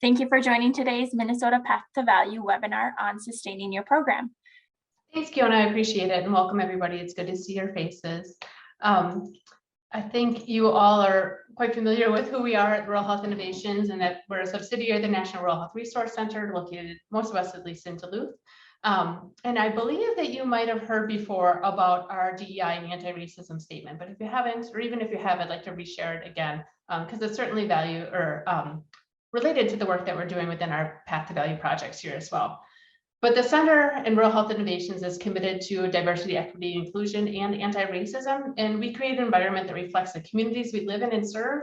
Thank you for joining today's Minnesota Path to Value webinar on sustaining your program. Thanks, Kiona. I appreciate it, and welcome everybody. It's good to see your faces. I think you all are quite familiar with who we are at Rural Health Innovations, and that we're a subsidiary of the National Rural Health Resource Center, located, most of us at least, in Duluth. And I believe that you might have heard before about our DEI and anti-racism statement, but if you haven't, or even if you have, I'd like to reshare it again, because it's certainly value or related to the work that we're doing within our Path to Value projects here as well. But the Center and Rural Health Innovations is committed to diversity, equity, inclusion, and anti-racism. And we create an environment that reflects the communities we live in and serve,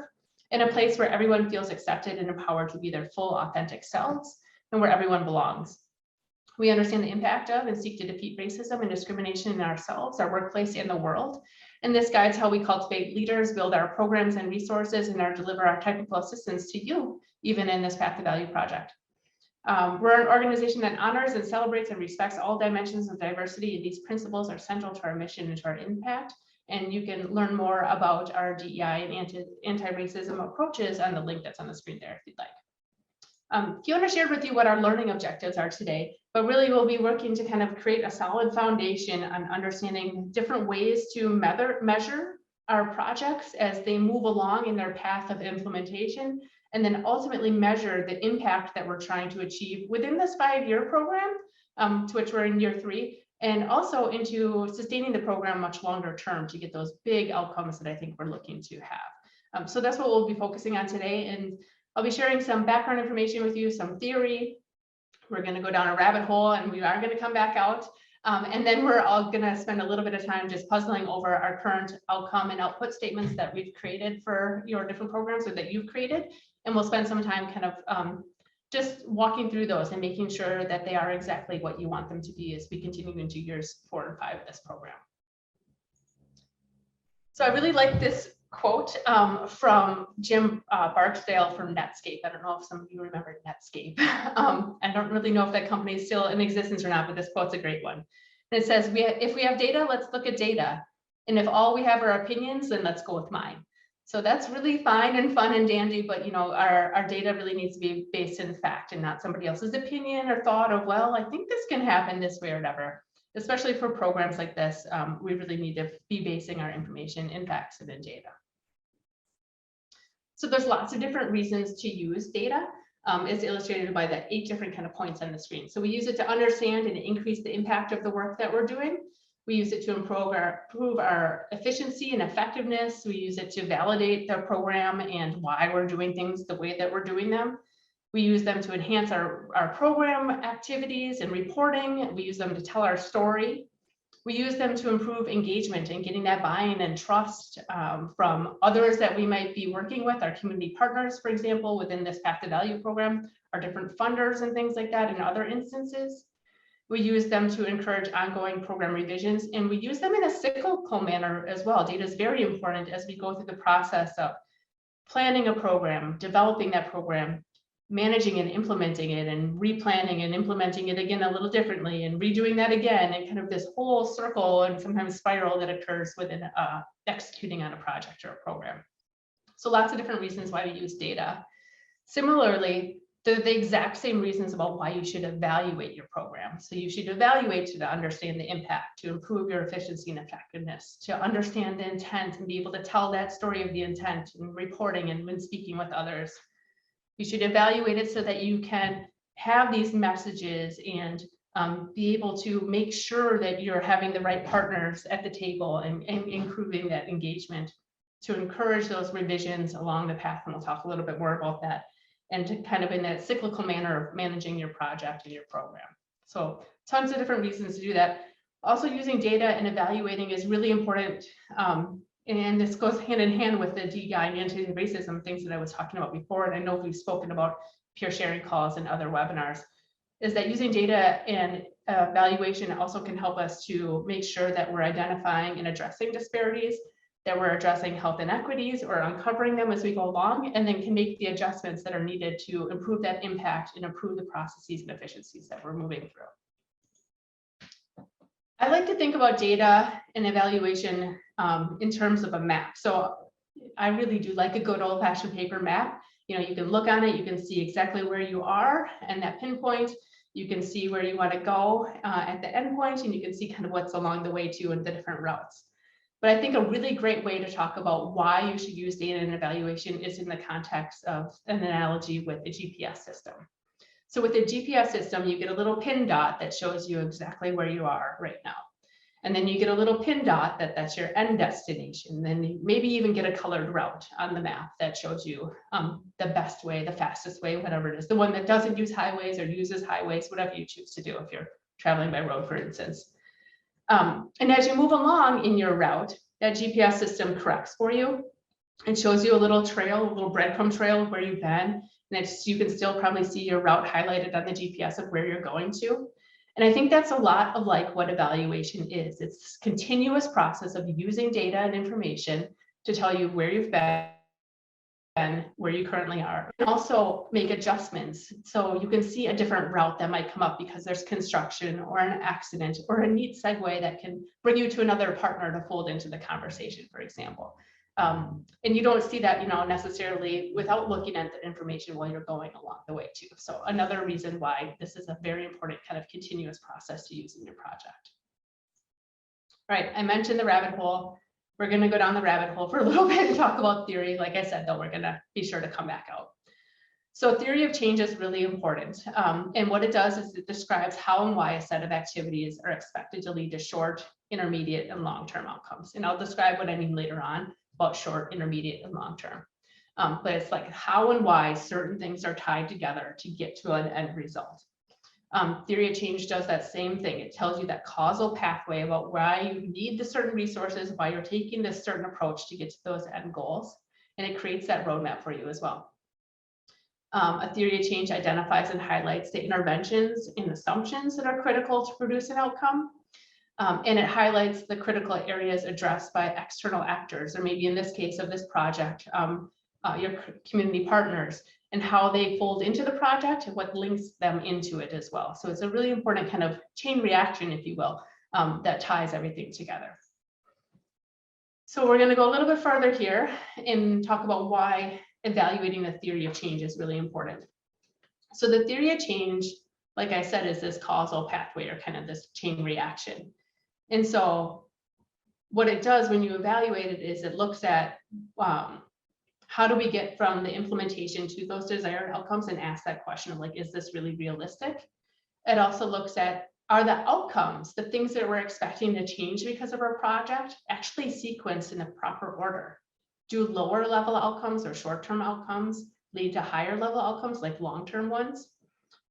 in a place where everyone feels accepted and empowered to be their full, authentic selves, and where everyone belongs. We understand the impact of and seek to defeat racism and discrimination in ourselves, our workplace, and the world. And this guides how we cultivate leaders, build our programs and resources, and deliver our technical assistance to you, even in this Path to Value project. We're an organization that honors and celebrates and respects all dimensions of diversity, and these principles are central to our mission and to our impact. And you can learn more about our DEI and anti-racism approaches on the link that's on the screen there if you'd like. Kiona shared with you what our learning objectives are today, but really we'll be working to kind of create a solid foundation on understanding different ways to measure our projects as they move along in their path of implementation, and then ultimately measure the impact that we're trying to achieve within this 5-year program, to which we're in year 3, and also into sustaining the program much longer term to get those big outcomes that I think we're looking to have. So that's what we'll be focusing on today. And I'll be sharing some background information with you, some theory. We're going to go down a rabbit hole and we are going to come back out. And then we're all going to spend a little bit of time just puzzling over our current outcome and output statements that we've created for your different programs or that you've created. And we'll spend some time kind of just walking through those and making sure that they are exactly what you want them to be as we continue into years 4 and 5 of this program. So I really like this quote from Jim Barksdale from Netscape. I don't know if some of you remember Netscape. I don't really know if that company is still in existence or not, but this quote's a great one. And it says, if we have data, let's look at data. And if all we have are opinions, then let's go with mine. So that's really fine and fun and dandy, but you know, our data really needs to be based in fact and not somebody else's opinion or thought of, well, I think this can happen this way or whatever. Especially for programs like this, we really need to be basing our information in facts and in data. So there's lots of different reasons to use data. It's illustrated by the 8 different kind of points on the screen. So we use it to understand and increase the impact of the work that we're doing. We use it to improve our efficiency and effectiveness. We use it to validate the program and why we're doing things the way that we're doing them. We use them to enhance our program activities and reporting. We use them to tell our story. We use them to improve engagement and getting that buy-in and trust from others that we might be working with, our community partners, for example, within this Path to Value program, our different funders and things like that in other instances. We use them to encourage ongoing program revisions, and we use them in a cyclical manner as well. Data is very important as we go through the process of planning a program, developing that program, managing and implementing it, and replanning and implementing it again a little differently, and redoing that again, and kind of this whole circle and sometimes spiral that occurs within executing on a project or a program. So lots of different reasons why we use data. Similarly, they're the exact same reasons about why you should evaluate your program. So you should evaluate to understand the impact, to improve your efficiency and effectiveness, to understand the intent and be able to tell that story of the intent in reporting and when speaking with others. You should evaluate it so that you can have these messages and be able to make sure that you're having the right partners at the table and improving that engagement, to encourage those revisions along the path. And we'll talk a little bit more about that, and to kind of in that cyclical manner of managing your project and your program. So tons of different reasons to do that. Also, using data and evaluating is really important. And this goes hand in hand with the DEI and anti-racism things that I was talking about before. And I know we've spoken about peer sharing calls and other webinars, is that using data and evaluation also can help us to make sure that we're identifying and addressing disparities, that we're addressing health inequities or uncovering them as we go along, and then can make the adjustments that are needed to improve that impact and improve the processes and efficiencies that we're moving through. I like to think about data and evaluation in terms of a map. So I really do like a good old-fashioned paper map. You can look on it, you can see exactly where you are and that pinpoint. You can see where you want to go at the endpoint, and you can see kind of what's along the way too and the different routes. But I think a really great way to talk about why you should use data and evaluation is in the context of an analogy with the GPS system. So with the GPS system, you get a little pin dot that shows you exactly where you are right now. And then you get a little pin dot that's your end destination. Then you maybe even get a colored route on the map that shows you the best way, the fastest way, whatever it is, the one that doesn't use highways or uses highways, whatever you choose to do if you're traveling by road, for instance. And as you move along in your route, that GPS system corrects for you and shows you a little trail, a little breadcrumb trail of where you've been. And you can still probably see your route highlighted on the GPS of where you're going to. And I think that's a lot of like what evaluation is. It's this continuous process of using data and information to tell you where you've been and where you currently are. And also make adjustments. So you can see a different route that might come up because there's construction or an accident or a neat segue that can bring you to another partner to fold into the conversation, for example. And you don't see that, necessarily without looking at the information while you're going along the way too. So another reason why this is a very important kind of continuous process to use in your project. All right, I mentioned the rabbit hole. We're going to go down the rabbit hole for a little bit and talk about theory. Like I said, though, we're going to be sure to come back out. So theory of change is really important. And what it does is it describes how and why a set of activities are expected to lead to short, intermediate, and long-term outcomes. And I'll describe what I mean later on about short, intermediate, and long-term. But it's like how and why certain things are tied together to get to an end result. Theory of change does that same thing. It tells you that causal pathway about why you need the certain resources, why you're taking this certain approach to get to those end goals. And it creates that roadmap for you as well. A theory of change identifies and highlights the interventions and assumptions that are critical to produce an outcome. And it highlights the critical areas addressed by external actors, or maybe in this case of this project, your community partners, and how they fold into the project and what links them into it as well. So it's a really important kind of chain reaction, if you will, that ties everything together. So we're going to go a little bit further here and talk about why evaluating the theory of change is really important. So the theory of change, like I said, is this causal pathway or kind of this chain reaction. And so what it does when you evaluate it is it looks at how do we get from the implementation to those desired outcomes and ask that question of like, is this really realistic? It also looks at, are the outcomes, the things that we're expecting to change because of our project, actually sequenced in the proper order? Do lower level outcomes or short-term outcomes lead to higher level outcomes like long-term ones?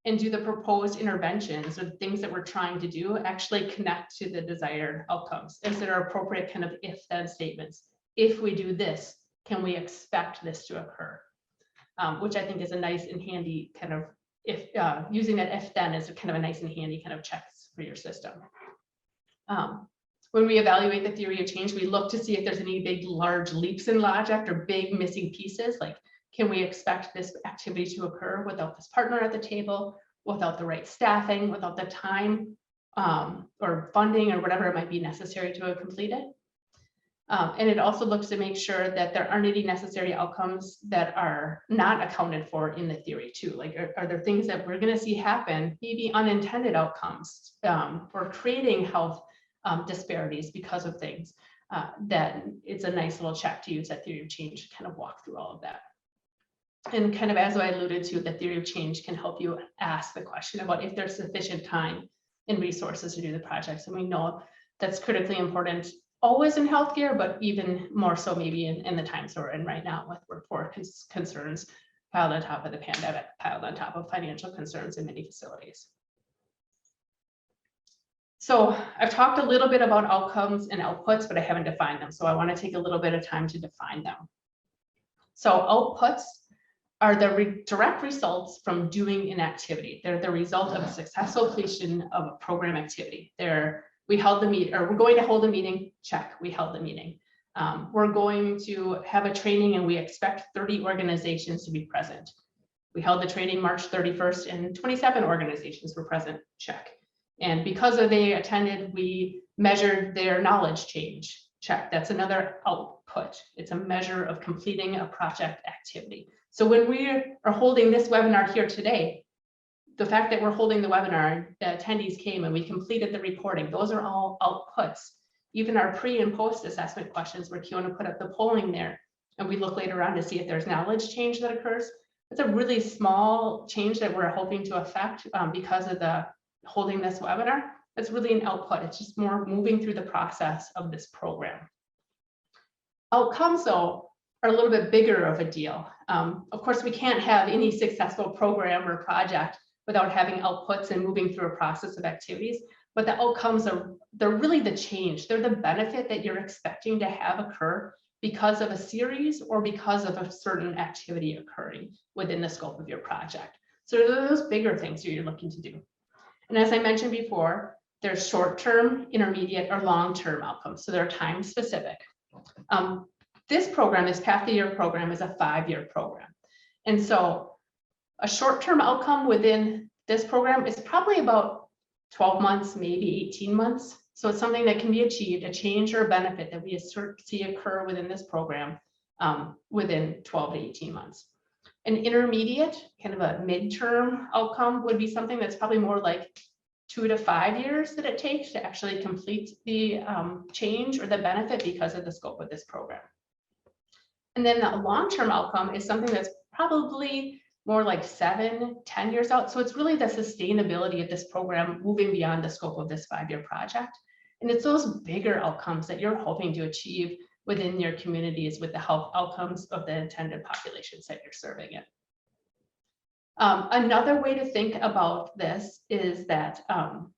And do the proposed interventions or the things that we're trying to do actually connect to the desired outcomes? Is there appropriate kind of if-then statements? If we do this, can we expect this to occur? Which I think is a nice and handy kind of, if using that if-then is kind of a nice and handy kind of checks for your system. When we evaluate the theory of change, we look to see if there's any big, large leaps in logic or big missing pieces, like can we expect this activity to occur without this partner at the table, without the right staffing, without the time or funding or whatever it might be necessary to complete it? And it also looks to make sure that there aren't any necessary outcomes that are not accounted for in the theory too. Like, are there things that we're going to see happen, maybe unintended outcomes or creating health disparities because of things that it's a nice little check to use that theory of change to kind of walk through all of that. And kind of as I alluded to, the theory of change can help you ask the question about if there's sufficient time and resources to do the projects. And we know that's critically important always in healthcare, but even more so maybe in the times we're in right now with workforce concerns piled on top of the pandemic, piled on top of financial concerns in many facilities. So I've talked a little bit about outcomes and outputs, but I haven't defined them. So I want to take a little bit of time to define them. So outputs are the direct results from doing an activity. They're the result of a successful completion of a program activity. We held the meeting, or we're going to hold a meeting, check, we held the meeting. We're going to have a training and we expect 30 organizations to be present. We held the training March 31st and 27 organizations were present, check. And because they attended, we measured their knowledge change. Check. That's another output. It's a measure of completing a project activity. So when we are holding this webinar here today, the fact that we're holding the webinar, the attendees came and we completed the reporting, those are all outputs. Even our pre and post assessment questions where Kiona put up the polling there, and we look later on to see if there's knowledge change that occurs. It's a really small change that we're hoping to affect because of the holding this webinar. It's really an output. It's just more moving through the process of this program. Outcomes, though, are a little bit bigger of a deal. Of course, we can't have any successful program or project without having outputs and moving through a process of activities. But the outcomes they're really the change. They're the benefit that you're expecting to have occur because of a series or because of a certain activity occurring within the scope of your project. So they're those bigger things that you're looking to do. And as I mentioned before, there's short-term, intermediate, or long-term outcomes. So they're time specific. This program, this Path to Year program, is a 5-year program. And so a short-term outcome within this program is probably about 12 months, maybe 18 months. So it's something that can be achieved, a change or a benefit that we see occur within this program within 12 to 18 months. An intermediate, kind of a midterm outcome would be something that's probably more like 2 to 5 years that it takes to actually complete the change or the benefit because of the scope of this program. And then the long-term outcome is something that's probably more like 7, 10 years out. So it's really the sustainability of this program moving beyond the scope of this 5-year project. And it's those bigger outcomes that you're hoping to achieve within your communities with the health outcomes of the intended populations that you're serving in. Another way to think about this is that an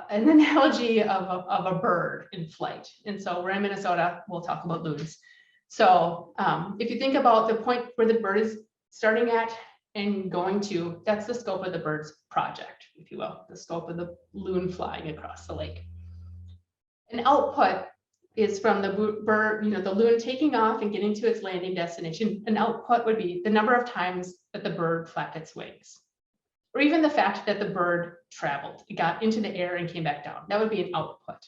analogy of a bird in flight. And so we're in Minnesota, we'll talk about loons. So if you think about the point where the bird is starting at and going to, that's the scope of the bird's project, if you will, the scope of the loon flying across the lake. An output is from the bird, the loon taking off and getting to its landing destination. An output would be the number of times that the bird flapped its wings, or even the fact that the bird traveled, it got into the air and came back down. That would be an output.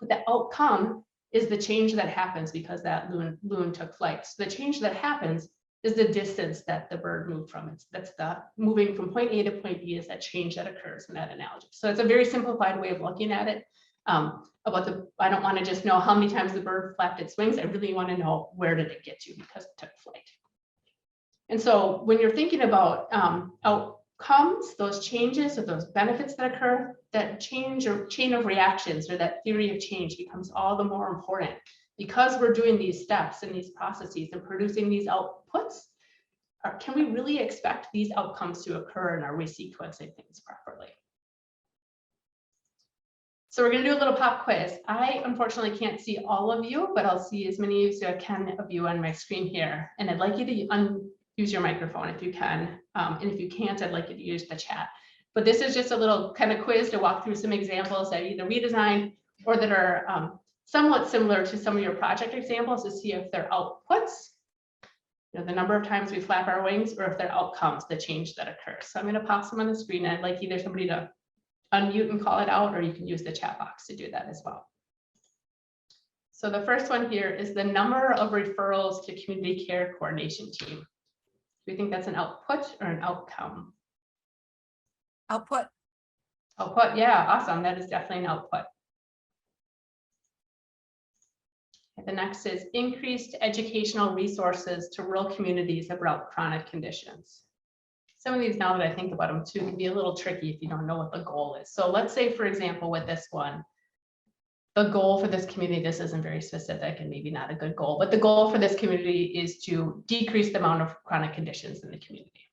But the outcome is the change that happens because that loon took flight. So the change that happens is the distance that the bird moved from. That's the moving from point A to point B is that change that occurs in that analogy. So it's a very simplified way of looking at it. I don't want to just know how many times the bird flapped its wings. I really want to know where did it get to because it took flight. And so when you're thinking about outcomes, those changes or those benefits that occur, that change or chain of reactions or that theory of change becomes all the more important because we're doing these steps and these processes and producing these outputs. Can we really expect these outcomes to occur, and are we sequencing things properly? So we're going to do a little pop quiz. I unfortunately can't see all of you, but I'll see as many as I can of you on my screen here. And I'd like you to use your microphone if you can. And if you can't, I'd like you to use the chat. But this is just a little kind of quiz to walk through some examples that either we designed or that are somewhat similar to some of your project examples to see if they're outputs, the number of times we flap our wings, or if they're outcomes, the change that occurs. So I'm going to pop some on the screen. I'd like either somebody to unmute and call it out, or you can use the chat box to do that as well. So the first one here is the number of referrals to community care coordination team. Do you think that's an output or an outcome? Output. Output, yeah, awesome. That is definitely an output. The next is increased educational resources to rural communities about chronic conditions. Some of these, now that I think about them too, can be a little tricky if you don't know what the goal is. So let's say, for example, with this one, the goal for this community, this isn't very specific and maybe not a good goal, but the goal for this community is to decrease the amount of chronic conditions in the community.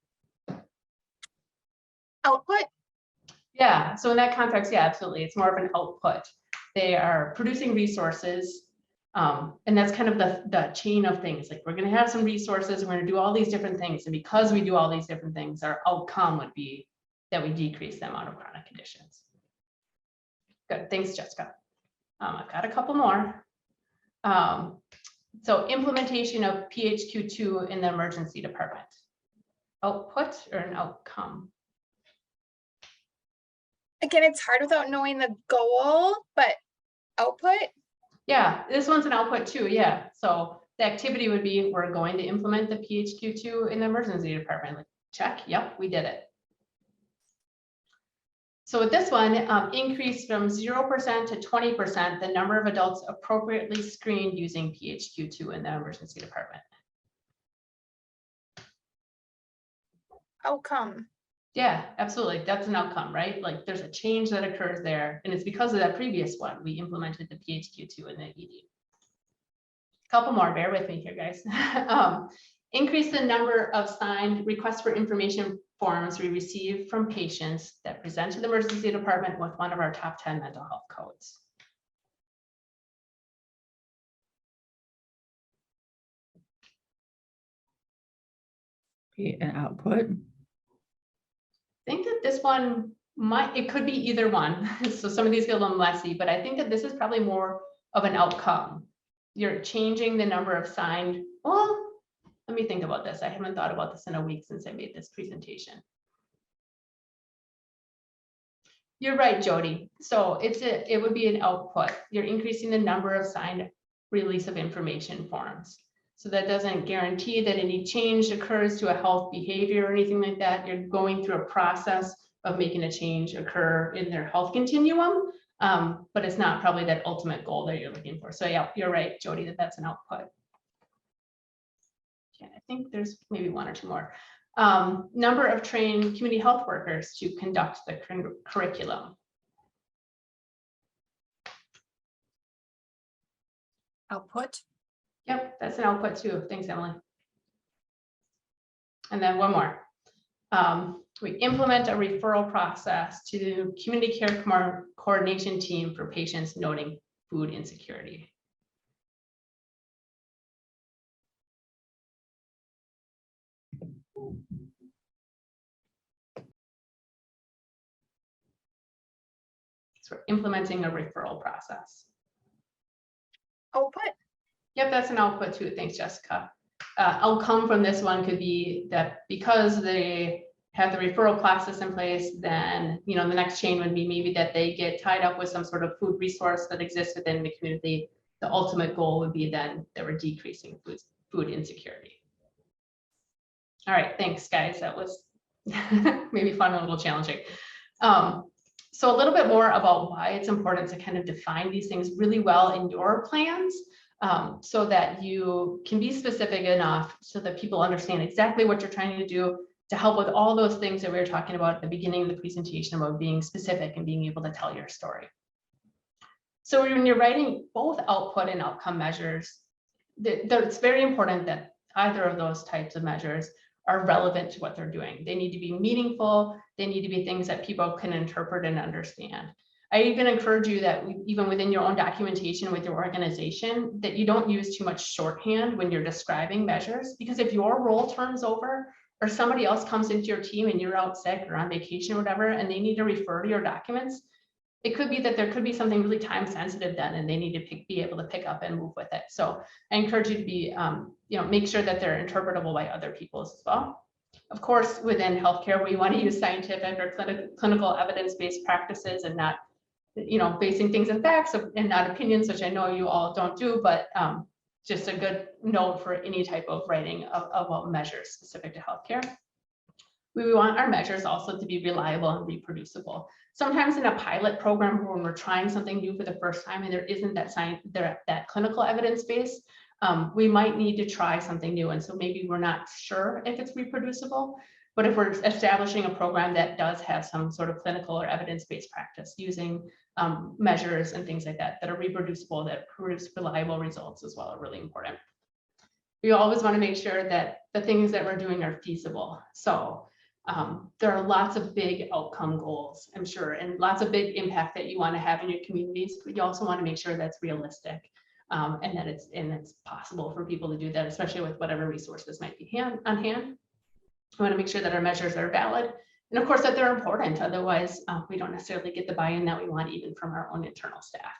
Output. Yeah, so in that context, yeah, absolutely. It's more of an output. They are producing resources. And that's kind of the chain of things. Like, we're going to have some resources, we're going to do all these different things. And because we do all these different things, our outcome would be that we decrease the amount of chronic conditions. Good, thanks, Jessica. I've got a couple more. So implementation of PHQ2 in the emergency department. Output or an outcome? Again, it's hard without knowing the goal, but output? Yeah, this one's an output too, yeah. So the activity would be, we're going to implement the PHQ-2 in the emergency department. Like, check, yep, we did it. So with this one, increase from 0% to 20% the number of adults appropriately screened using PHQ-2 in the emergency department. Outcome. Yeah, absolutely. That's an outcome, right? Like there's a change that occurs there, and it's because of that previous one. We implemented the PHQ-2 in the ED. Couple more, bear with me here, guys. Increase the number of signed requests for information forms we receive from patients that present to the emergency department with one of our top 10 mental health codes. Be an output. I think that this one it could be either one. So some of these get a little messy, but I think that this is probably more of an outcome. You're changing the number of signed, well, let me think about this. I haven't thought about this in a week since I made this presentation. You're right, Jody. So it would be an output. You're increasing the number of signed release of information forms. So that doesn't guarantee that any change occurs to a health behavior or anything like that. You're going through a process of making a change occur in their health continuum, but it's not probably that ultimate goal that you're looking for. So yeah, you're right, Jody, that's an output. Yeah, I think there's maybe one or two more. Number of trained community health workers to conduct the curriculum. Output. Yep, that's an output too. Thanks, Emily. And then one more. We implement a referral process to the community care coordination team for patients noting food insecurity. So we're implementing a referral process. Output. Yep, that's an output too. Thanks, Jessica. Outcome from this one could be that because they have the referral process in place, then the next chain would be maybe that they get tied up with some sort of food resource that exists within the community. The ultimate goal would be then that we're decreasing food insecurity. All right, thanks, guys. That was maybe fun and a little challenging. So a little bit more about why it's important to kind of define these things really well in your plans, so that you can be specific enough so that people understand exactly what you're trying to do to help with all those things that we were talking about at the beginning of the presentation about being specific and being able to tell your story. So when you're writing both output and outcome measures, it's very important that either of those types of measures are relevant to what they're doing. They need to be meaningful. They need to be things that people can interpret and understand. I even encourage you that even within your own documentation with your organization, that you don't use too much shorthand when you're describing measures, because if your role turns over or somebody else comes into your team and you're out sick or on vacation or whatever, and they need to refer to your documents, it could be that there could be something really time sensitive then, and they need to be able to pick up and move with it. So I encourage you to be, make sure that they're interpretable by other people as well. Of course, within healthcare, we want to use scientific or clinical evidence-based practices and not, basing things in facts and not opinions, which I know you all don't do, but just a good note for any type of writing about measures specific to healthcare. We want our measures also to be reliable and reproducible. Sometimes in a pilot program when we're trying something new for the first time and there isn't that clinical evidence base, we might need to try something new. And so maybe we're not sure if it's reproducible, but if we're establishing a program that does have some sort of clinical or evidence-based practice using measures and things like that are reproducible, that produce reliable results as well, are really important. We always want to make sure that the things that we're doing are feasible. So there are lots of big outcome goals, I'm sure, and lots of big impact that you want to have in your communities, but you also want to make sure that's realistic and that it's possible for people to do that, especially with whatever resources might be on hand. We want to make sure that our measures are valid, and of course that they're important. Otherwise, we don't necessarily get the buy-in that we want even from our own internal staff.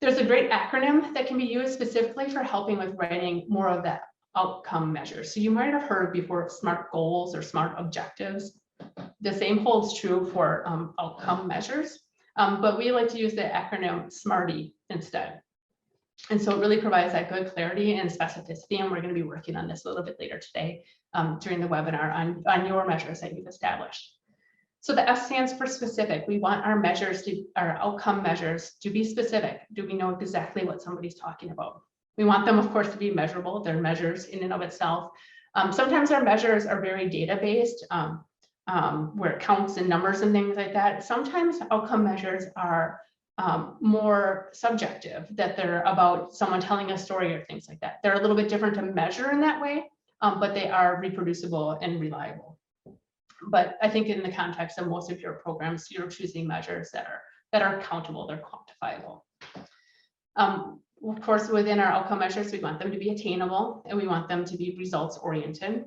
There's a great acronym that can be used specifically for helping with writing more of that outcome measures. So you might have heard before of SMART goals or SMART objectives. The same holds true for outcome measures. But we like to use the acronym SMARTY instead. And so it really provides that good clarity and specificity. And we're going to be working on this a little bit later today during the webinar on your measures that you've established. So the S stands for specific. We want our measures to, our outcome measures to be specific. Do we know exactly what somebody's talking about? We want them, of course, to be measurable. They're measures in and of itself. Sometimes our measures are very data-based, where it counts in numbers and things like that. Sometimes outcome measures are more subjective, that they're about someone telling a story or things like that. They're a little bit different to measure in that way, but they are reproducible and reliable. But I think in the context of most of your programs, you're choosing measures that are countable, they're quantifiable. Of course, within our outcome measures, we want them to be attainable and we want them to be results oriented.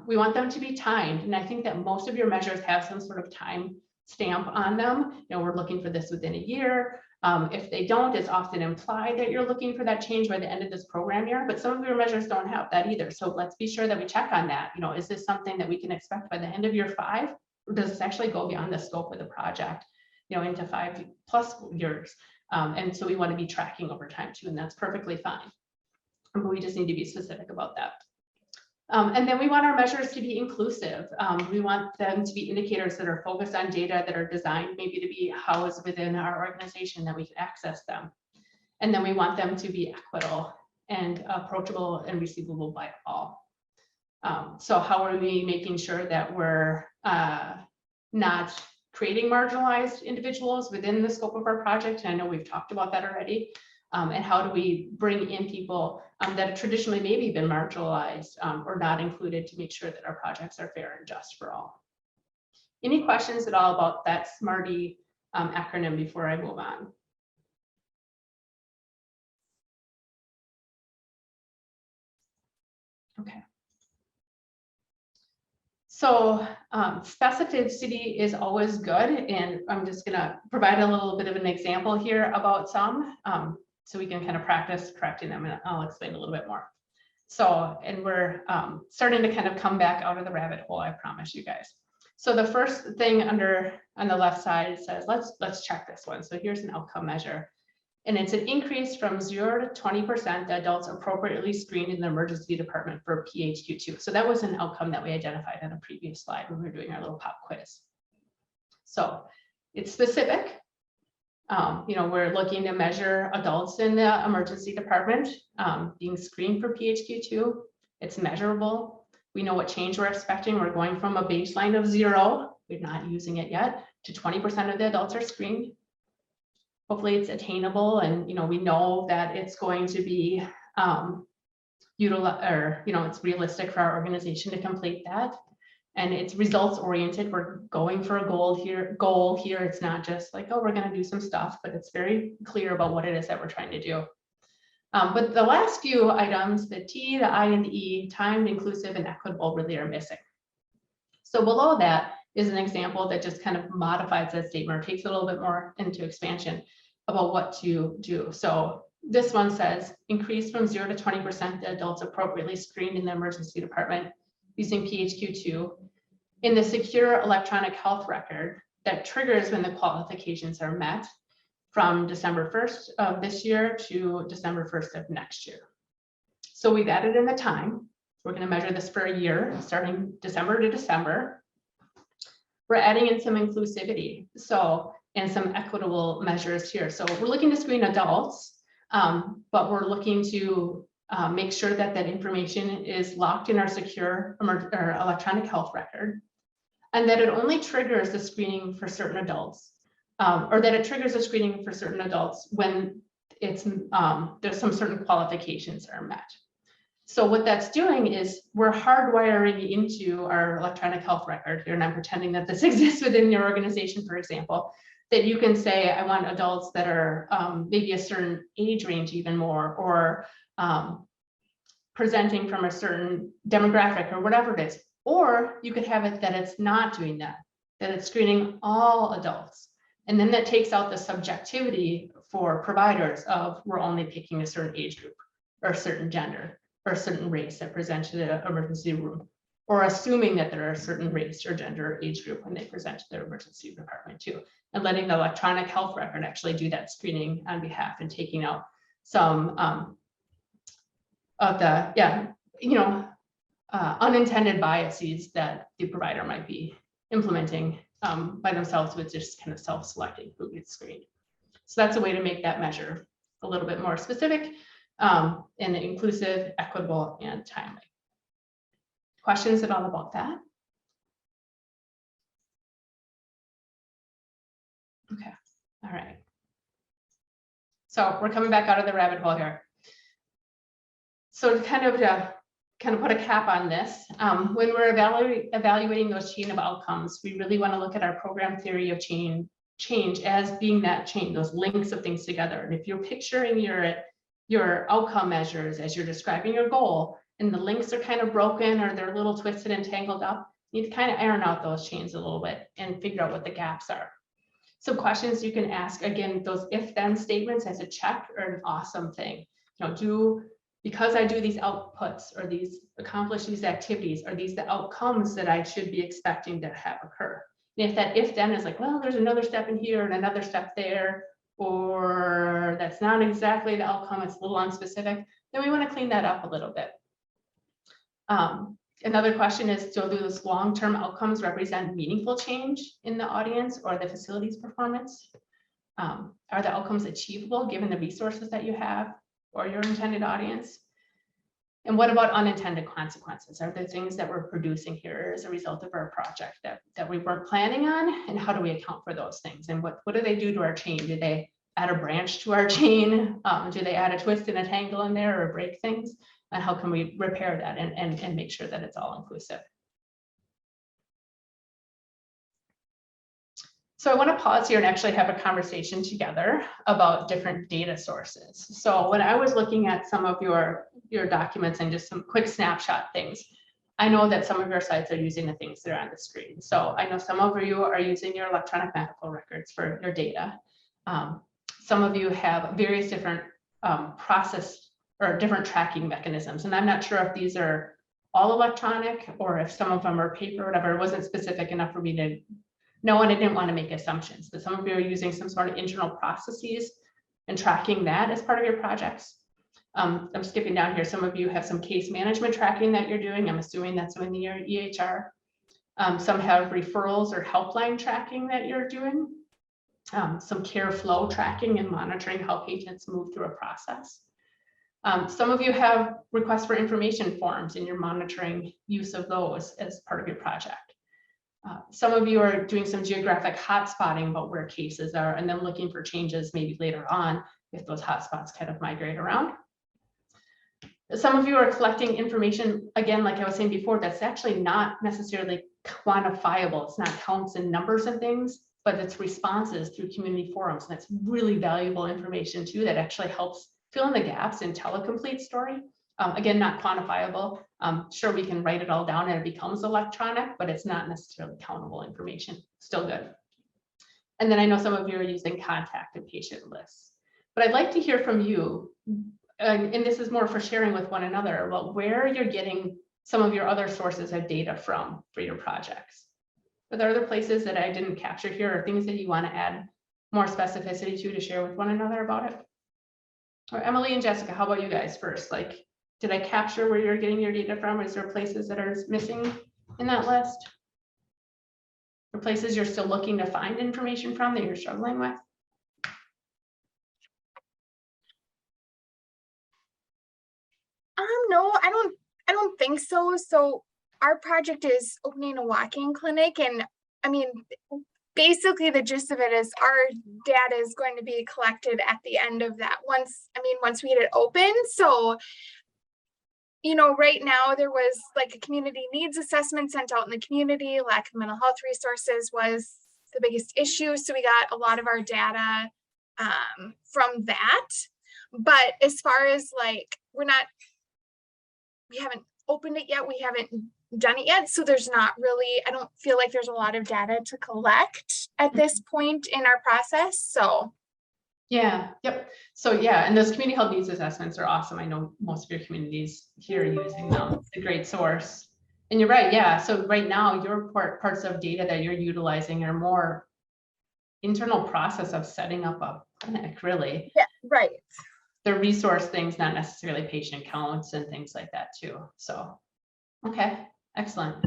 We want them to be timed. And I think that most of your measures have some sort of time stamp on them. You know, we're looking for this within a year. If they don't, it's often implied that you're looking for that change by the end of this program year, but some of your measures don't have that either. So let's be sure that we check on that. You know, is this something that we can expect by the end of year 5? Or does this actually go beyond the scope of the project, you know, into 5+ years? And so we want to be tracking over time too, and that's perfectly fine. But we just need to be specific about that. And then we want our measures to be inclusive. We want them to be indicators that are focused on data that are designed maybe to be housed within our organization, that we can access them. And then we want them to be equitable and approachable and receivable by all. So how are we making sure that we're not creating marginalized individuals within the scope of our project? And I know we've talked about that already. And how do we bring in people that have traditionally maybe been marginalized or not included, to make sure that our projects are fair and just for all? Any questions at all about that SMARTY acronym before I move on? Okay. So specificity is always good, and I'm just going to provide a little bit of an example here about some. So we can kind of practice correcting them, and I'll explain a little bit more. So, and we're starting to kind of come back out of the rabbit hole, I promise you guys. So the first thing on the left side says, let's check this one. So here's an outcome measure, and it's an increase from 0 to 20% the adults appropriately screened in the emergency department for PHQ-2. So that was an outcome that we identified on a previous slide when we were doing our little pop quiz. So it's specific. You know, we're looking to measure adults in the emergency department being screened for PHQ-2. It's measurable. We know what change we're expecting. We're going from a baseline of 0, we're not using it yet, to 20% of the adults are screened. Hopefully it's attainable, and you know, we know that it's going to be utilized, or you know, it's realistic for our organization to complete that. And it's results oriented. We're going for a goal here. It's not just like, oh, we're going to do some stuff, but it's very clear about what it is that we're trying to do. But the last few items, the T, the I, and the E, timed, inclusive, and equitable, really are missing. So below that is an example that just kind of modifies that statement, or takes a little bit more into expansion about what to do. So this one says, increase from 0 to 20% the adults appropriately screened in the emergency department using PHQ-2 in the secure electronic health record that triggers when the qualifications are met from December 1st of this year to December 1st of next year. So we've added in the time. We're going to measure this for a year, starting December to December. We're adding in some inclusivity, so, and some equitable measures here. So we're looking to screen adults, but we're looking to make sure that that information is locked in our secure or electronic health record, and that it only triggers the screening for certain adults, or that it triggers the screening for certain adults when it's there's some certain qualifications are met. So what that's doing is we're hardwiring into our electronic health record here, and I'm pretending that this exists within your organization, for example, that you can say, I want adults that are maybe a certain age range even more, or presenting from a certain demographic or whatever it is. Or you could have it that it's not doing that, that it's screening all adults. And then that takes out the subjectivity for providers of we're only picking a certain age group or a certain gender or a certain race that presents to the emergency room. or assuming that they're a certain race or gender or age group when they present to their emergency department too, and letting the electronic health record actually do that screening on behalf and taking out some of the, unintended biases that the provider might be implementing by themselves with just kind of self-selecting who gets screened. So that's a way to make that measure a little bit more specific and inclusive, equitable, and timely. Questions at all about that? Okay, all right. So we're coming back out of the rabbit hole here. So to kind of put a cap on this, when we're evaluating those chain of outcomes, we really want to look at our program theory of change as being that chain, those links of things together. And if you're picturing your outcome measures as you're describing your goal, and the links are kind of broken or they're a little twisted and tangled up, you need to kind of iron out those chains a little bit and figure out what the gaps are. Some questions you can ask, again, those if-then statements as a check are an awesome thing. Because I do these outputs or accomplish these activities, are these the outcomes that I should be expecting to have occur? And if that if-then is like, well, there's another step in here and another step there, or that's not exactly the outcome, it's a little unspecific, then we want to clean that up a little bit. Another question is, do those long-term outcomes represent meaningful change in the audience or the facility's performance? Are the outcomes achievable given the resources that you have or your intended audience? And what about unintended consequences? Are there things that we're producing here as a result of our project that we weren't planning on? And how do we account for those things? And what do they do to our chain? Do they add a branch to our chain? Do they add a twist and a tangle in there or break things? And how can we repair that and make sure that it's all inclusive? So I want to pause here and actually have a conversation together about different data sources. So when I was looking at some of your documents and just some quick snapshot things, I know that some of your sites are using the things that are on the screen. So I know some of you are using your electronic medical records for your data. Some of you have various different process or different tracking mechanisms. And I'm not sure if these are all electronic or if some of them are paper or whatever. It wasn't specific enough for me to know, and I didn't want to make assumptions, but some of you are using some sort of internal processes and tracking that as part of your projects. I'm skipping down here. Some of you have some case management tracking that you're doing. I'm assuming that's in your EHR. Some have referrals or helpline tracking that you're doing. Some care flow tracking and monitoring how patients move through a process. Some of you have requests for information forms and you're monitoring use of those as part of your project. Some of you are doing some geographic hotspotting about where cases are and then looking for changes maybe later on if those hotspots kind of migrate around. Some of you are collecting information, again, like I was saying before, that's actually not necessarily quantifiable. It's not counts and numbers and things, but it's responses through community forums. And that's really valuable information too that actually helps fill in the gaps and tell a complete story. Again, not quantifiable. Sure, we can write it all down and it becomes electronic, but it's not necessarily countable information. Still good. And then I know some of you are using contact and patient lists. But I'd like to hear from you, and this is more for sharing with one another, about where you're getting some of your other sources of data from for your projects. Are there other places that I didn't capture here or things that you want to add more specificity to share with one another about it? Or Emily and Jessica, how about you guys first? Like, did I capture where you're getting your data from? Is there places that are missing in that list? Or places you're still looking to find information from that you're struggling with? No, I don't think so. So our project is opening a walk-in clinic, and I mean, basically the gist of it is our data is going to be collected at the end of that once we get it open. So, right now there was like a community needs assessment sent out in the community. Lack of mental health resources was the biggest issue. So we got a lot of our data from that. But as far as like, we haven't opened it yet. We haven't done it yet. So there's not really, I don't feel like there's a lot of data to collect at this point in our process. So yeah, yep. So yeah, and those community health needs assessments are awesome. I know most of your communities here are using them. It's a great source. And you're right, yeah. So right now, your parts of data that you're utilizing are more internal process of setting up a clinic, really. Yeah, right. The resource things, not necessarily patient counts and things like that too. So, okay, excellent.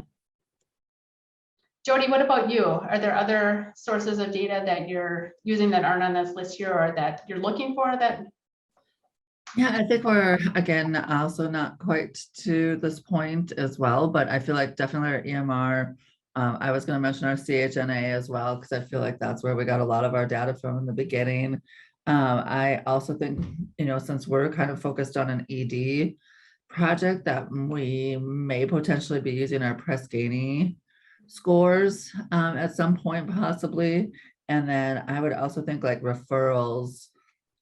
Jody, what about you? Are there other sources of data that you're using that aren't on this list here or that you're looking for that? Yeah, I think we're, again, also not quite to this point as well, but I feel like definitely our EMR. I was going to mention our CHNA as well, because I feel like that's where we got a lot of our data from in the beginning. I also think, since we're kind of focused on an ED project, that we may potentially be using our Press Ganey scores at some point possibly. And then I would also think like referrals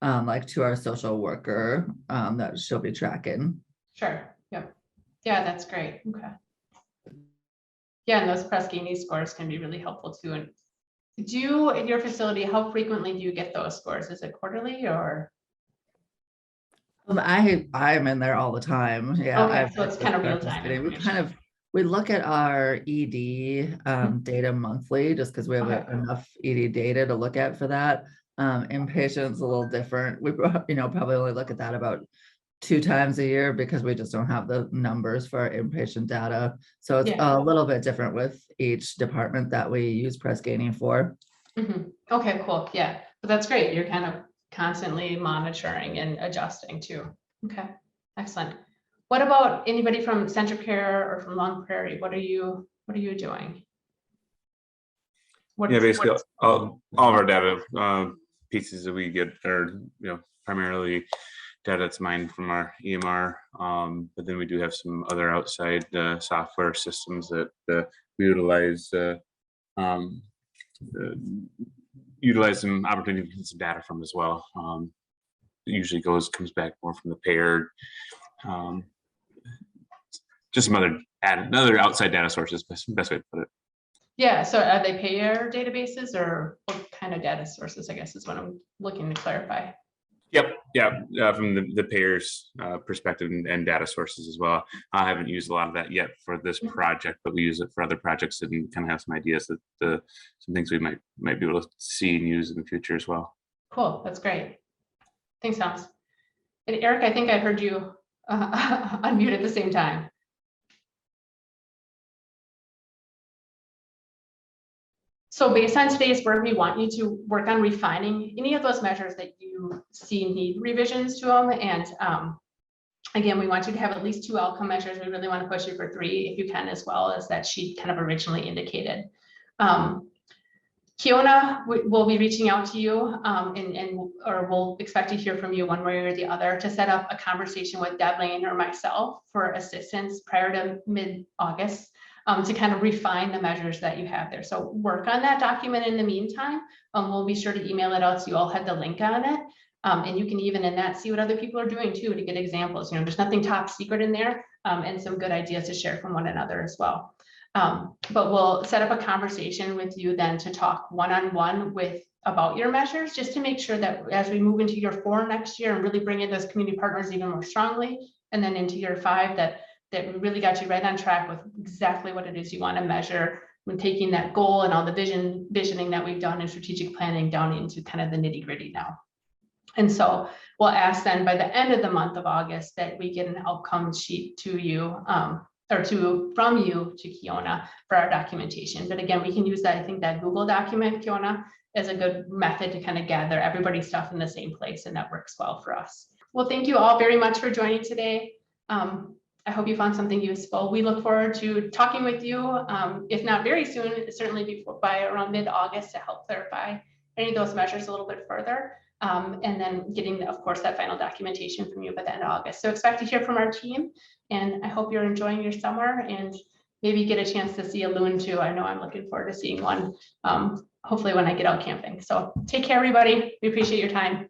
like to our social worker that she'll be tracking. Sure, yep. Yeah, that's great, okay. Yeah, and those Press Ganey scores can be really helpful too. And do you, in your facility, how frequently do you get those scores? Is it quarterly or? I'm in there all the time. Yeah. Okay, so it's kind of real time information. We look at our ED data monthly, just because we have Okay. enough ED data to look at for that. Inpatient's a little different. We probably only look at that about 2 times a year because we just don't have the numbers for our inpatient data. So it's Yeah. a little bit different with each department that we use Press Ganey for. Okay, cool, yeah, but that's great. You're kind of constantly monitoring and adjusting too. Okay, excellent. What about anybody from Central Care or from Long Prairie? What are you doing? Yeah, basically all of our data pieces that we get are, primarily data that's mined from our EMR, but then we do have some other outside software systems that we utilize some opportunity to get some data from as well. It usually comes back more from the payer, just some other outside data sources. Best way to put it. Yeah, so are they payer databases or what kind of data sources, I guess is what I'm looking to clarify. Yep, yeah, from the payers perspective and data sources as well. I haven't used a lot of that yet for this project, but we use it for other projects and kind of have some ideas that some things we might be able to see and use in the future as well. Cool, that's great. Thanks, Thomas. And Eric, I think I heard you unmute at the same time. So based on today's work, we want you to work on refining any of those measures that you see need revisions to them. And again, we want you to have at least 2 outcome measures. We really want to push you for 3 if you can, as well as that sheet kind of originally indicated. Kiona will be reaching out to you or we'll expect to hear from you one way or the other to set up a conversation with Deb Lane or myself for assistance prior to mid-August. To kind of refine the measures that you have there. So work on that document in the meantime. We'll be sure to email it out so you all have the link on it. And you can even in that see what other people are doing too to get examples. There's nothing top secret in there and some good ideas to share from one another as well. But we'll set up a conversation with you then to talk one-on-one about your measures, just to make sure that as we move into year 4 next year and really bring in those community partners even more strongly, and then into year 5 that we really got you right on track with exactly what it is you want to measure when taking that goal and all the visioning that we've done in strategic planning down into kind of the nitty-gritty now. And so we'll ask then by the end of the month of August that we get an outcome sheet to you from you to Kiona for our documentation. But again, we can use that, I think that Google document, Kiona, as a good method to kind of gather everybody's stuff in the same place, and that works well for us. Well, thank you all very much for joining today. I hope you found something useful. We look forward to talking with you, if not very soon, certainly by around mid-August to help clarify any of those measures a little bit further. And then getting, of course, that final documentation from you by the end of August. So expect to hear from our team, and I hope you're enjoying your summer and maybe get a chance to see a loon too. I know I'm looking forward to seeing one, hopefully when I get out camping. So take care, everybody. We appreciate your time.